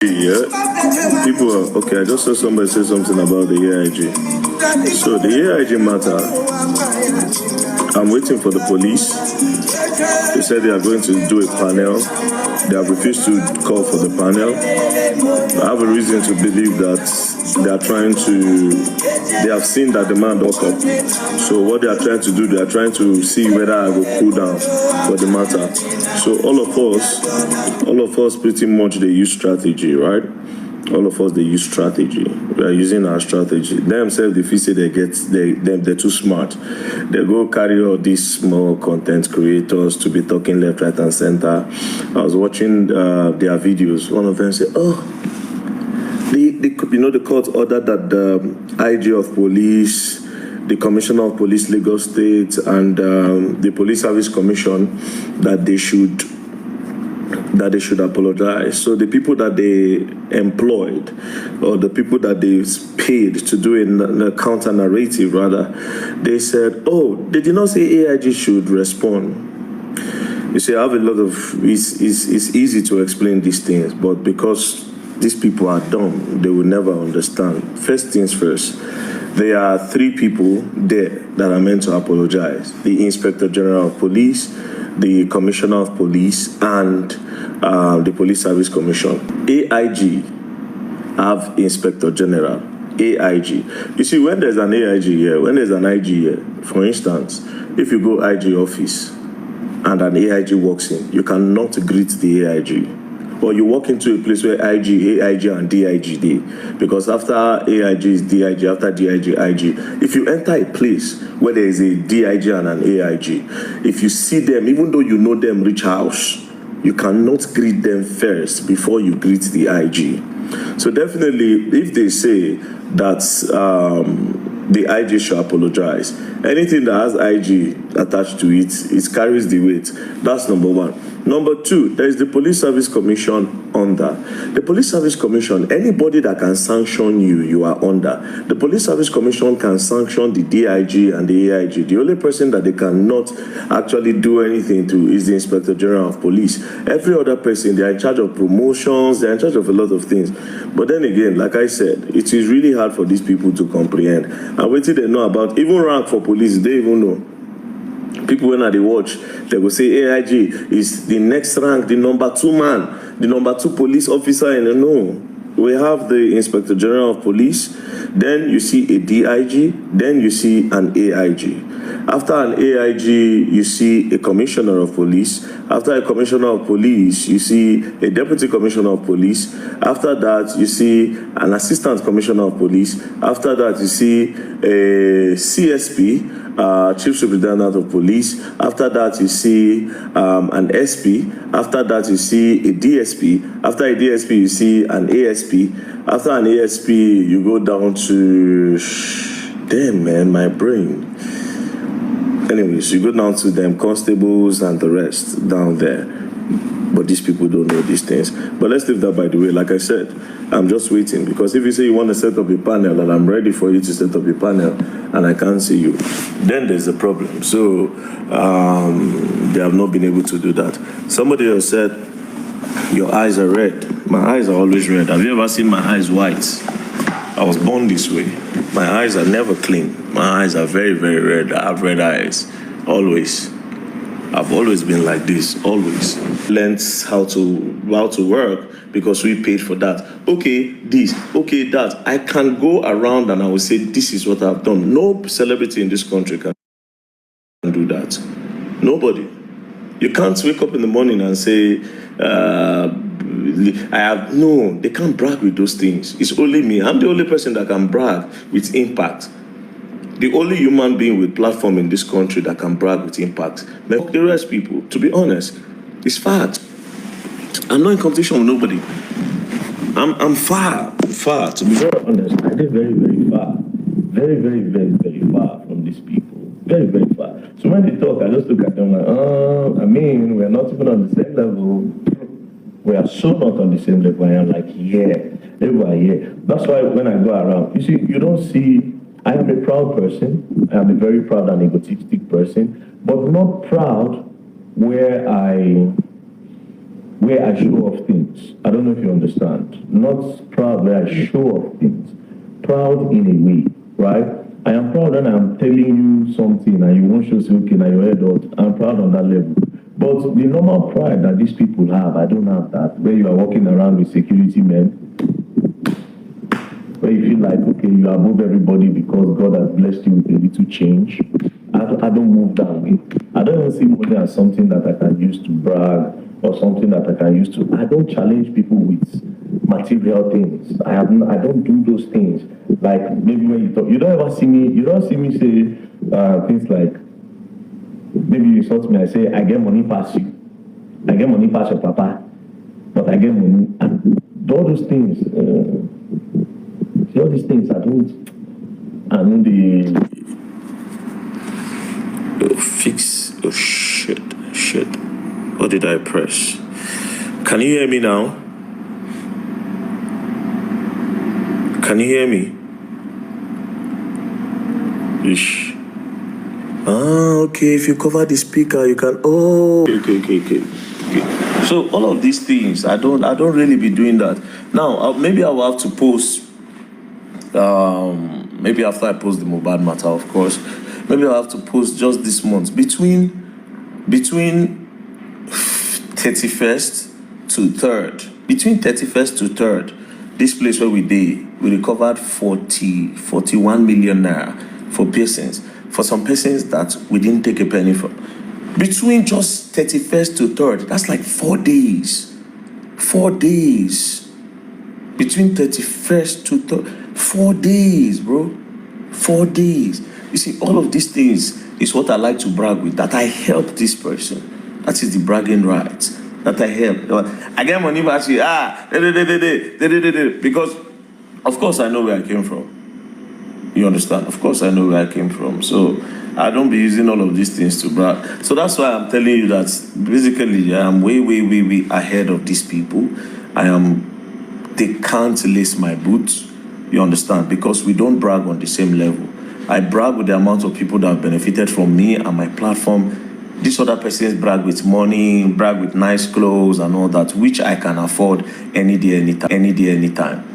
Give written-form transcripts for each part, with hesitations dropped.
Yeah, people are okay. I just saw somebody say something about the AIG. So the AIG matter, I'm waiting for the police. They said they are going to do a panel. They have refused to call for the panel. I have a reason to believe that they have seen that the man woke up. So what they are trying to do, they are trying to see whether I will cool down for the matter. So all of us pretty much, they use strategy, right? All of us, they use strategy. We are using our strategy. Themselves, if you say they're too smart, they go carry all these small content creators to be talking left, right, and center. I was watching their videos. One of them said, the court ordered that the IG of police, the Commissioner of Police Lagos State, and the Police Service Commission, that they should apologize. So the people that they employed, or the people that they paid to do a counter narrative, rather, they said, oh, they did not say AIG should respond. You see, I have a lot of, it's easy to explain these things, but because these people are dumb, they will never understand. First things first, there are three people there that are meant to apologize: the Inspector General of Police, the Commissioner of Police, and the Police Service Commission. AIG have Inspector General. AIG. You see, when there's an AIG here, when there's an IG here, for instance, if you go IG office and an AIG walks in, you cannot greet the AIG. Or you walk into a place where AIG, and DIG day, because after AIG is DIG, after DIG, IG. If you enter a place where there is a DIG and an AIG, if you see them, even though you know them reach house, you cannot greet them first before you greet the IG. So definitely, if they say that the IG should apologize, anything that has IG attached to it, it carries the weight. That's number one. Number two, there is the Police Service Commission under. The Police Service Commission, anybody that can sanction you, you are under. The Police Service Commission can sanction the DIG and the AIG. The only person that they cannot actually do anything to is the Inspector General of Police. Every other person, they are in charge of promotions, they are in charge of a lot of things. But then again, like I said, it is really hard for these people to comprehend. And what they know about, even rank for police, they even know. People, when they watch, they will say AIG is the next rank, the number 2 man, the number 2 police officer. And no, we have the Inspector General of Police, then you see a DIG, then you see an AIG. After an AIG, you see a Commissioner of Police. After a Commissioner of Police, you see a Deputy Commissioner of Police. After that, you see an Assistant Commissioner of Police. After that, you see a CSP, Chief Superintendent of Police. After that, you see an SP. After that, you see a DSP. After a DSP, you see an ASP. After an ASP, you go down to... Damn, man, my brain. Anyways, you go down to them constables and the rest down there. But these people don't know these things. But let's leave that by the way. Like I said, I'm just waiting, because if you say you want to set up a panel and I'm ready for you to set up a panel and I can't see you, then there's a problem. So they have not been able to do that. Somebody else said, your eyes are red. My eyes are always red. Have you ever seen my eyes white? I was born this way. My eyes are never clean. My eyes are very, very red. I have red eyes, always. I've always been like this, always. Learned how to work because we paid for that. Okay, this, okay, that. I can go around and I will say, this is what I've done. No celebrity in this country can do that. Nobody. You can't wake up in the morning and say, no, they can't brag with those things. It's only me. I'm the only person that can brag with impact. The only human being with platform in this country that can brag with impact. But the rest people, to be honest, it's fact. I'm not in competition with nobody. I'm far, to be very honest. I did very, very far. Very, very, very, very far from these people. Very, very far. So when they talk, I just look at them like, we're not even on the same level. We are so not on the same level. I am like, yeah, everybody here. That's why when I go around, you see, you don't see, I am a proud person. I am a very proud and egotistic person, but not proud where I where I show off things. I don't know if you understand. Not proud where I show off things. Proud in a way, right? I am proud and I'm telling you something and you won't show say, okay, now your head out. I'm proud on that level. But the normal pride that these people have, I don't have that. Where you are walking around with security men, where you feel like, okay, you are above everybody because God has blessed you with a little change. I don't move that way. I don't even see money as something that I can use to brag or something that I can use to. I don't challenge people with material things. I don't do those things. Like maybe when you talk, you don't see me say things like, maybe you insult me, I say, I get money past you. I get money past your papa. But I get money. And all those things, all these things I don't the fix. Oh shit. What did I press? Can you hear me now? Can you hear me? Ish. Okay. If you cover the speaker, you can. Oh, okay. So all of these things, I don't really be doing that. Now, maybe I will have to post. Maybe after I post the mobile matter, of course. Maybe I'll have to post just this month between 31st to 3rd. Between 31st to 3rd, this place where we recovered 41 million naira for persons. For some persons that we didn't take a penny from. Between just 31st to 3rd, that's like 4 days. 4 days. Between 31st to 3rd, 4 days, bro. 4 days. You see, all of these things is what I like to brag with, that I help this person. That is the bragging rights. That I help. I get money back here. Because, of course, I know where I came from. You understand? Of course, I know where I came from. So, I don't be using all of these things to brag. So, that's why I'm telling you that, basically, I am way ahead of these people. They can't lace my boots. You understand? Because we don't brag on the same level. I brag with the amount of people that have benefited from me and my platform. These other persons brag with money, brag with nice clothes and all that, which I can afford any day, anytime.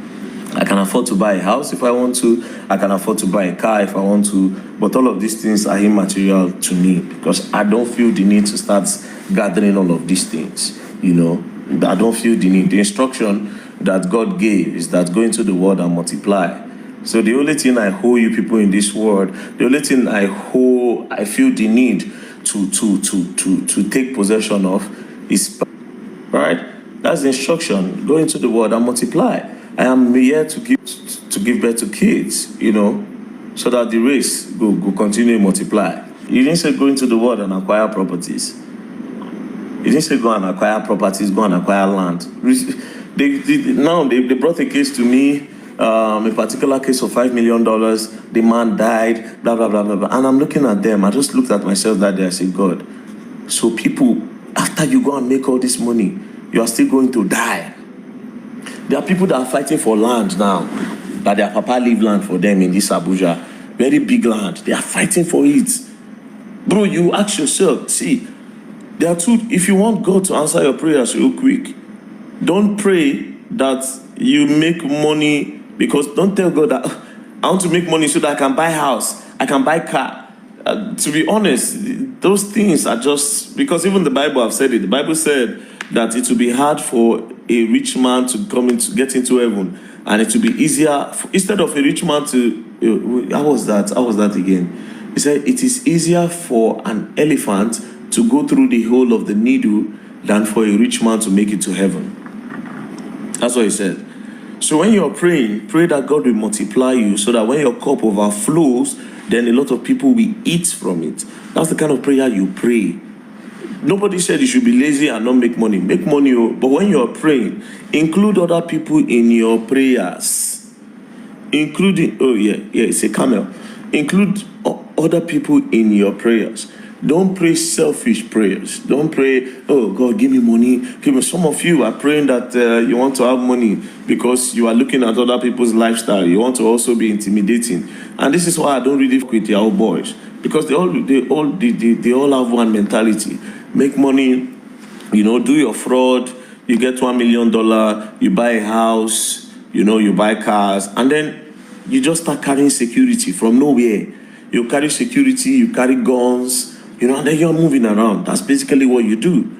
I can afford to buy a house if I want to. I can afford to buy a car if I want to. But all of these things are immaterial to me because I don't feel the need to start gathering all of these things. You know, I don't feel the need. The instruction that God gave is that go into the world and multiply. So the only thing I owe you people in this world, the only thing I feel the need to take possession of is, right? That's the instruction. Go into the world and multiply. I am here to give birth to kids, you know, so that the race will continue to multiply. You didn't say go into the world and acquire properties. You didn't say go and acquire properties, go and acquire land. Now they brought a case to me. A particular case of $5 million, the man died, blah, blah, blah, blah, blah. And I'm looking at them. I just looked at myself that day. I said, God, so people, after you go and make all this money, you are still going to die. There are people that are fighting for land now, that their papa leave land for them in this Abuja. Very big land. They are fighting for it. Bro, you ask yourself, see, there are two, if you want God to answer your prayers real quick, don't pray that you make money. Because don't tell God that I want to make money so that I can buy house, I can buy car. To be honest, those things are just, because even the Bible have said it. The Bible said that it will be hard for a rich man to get into heaven, and it will be easier instead of a rich man to. How was that again? He said it is easier for an elephant to go through the hole of the needle than for a rich man to make it to heaven. That's what he said. So when you're praying, pray that God will multiply you so that when your cup overflows, then a lot of people will eat from it. That's the kind of prayer you pray. Nobody said you should be lazy and not make money. Make money, but when you're praying, include other people in your prayers. Including, it's a camel. Include other people in your prayers. Don't pray selfish prayers. Don't pray, oh, God, give me money. Give me. Some of you are praying that you want to have money because you are looking at other people's lifestyle. You want to also be intimidating. And this is why I don't really quit your old boys. Because they all have one mentality. Make money, do your fraud, You get $1 million, you buy a house, you buy cars, and then you just start carrying security from nowhere. You carry security, you carry guns, and then you're moving around. That's basically what you do.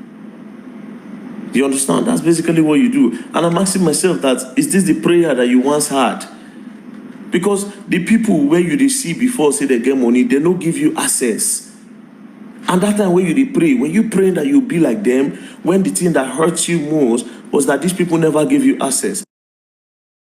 You understand? That's basically what you do. And I'm asking myself that, is this the prayer that you once had? Because the people where you see before say they get money, they don't give you access. And that time when you pray, when you pray that you be like them, when the thing that hurts you most was that these people never gave you access.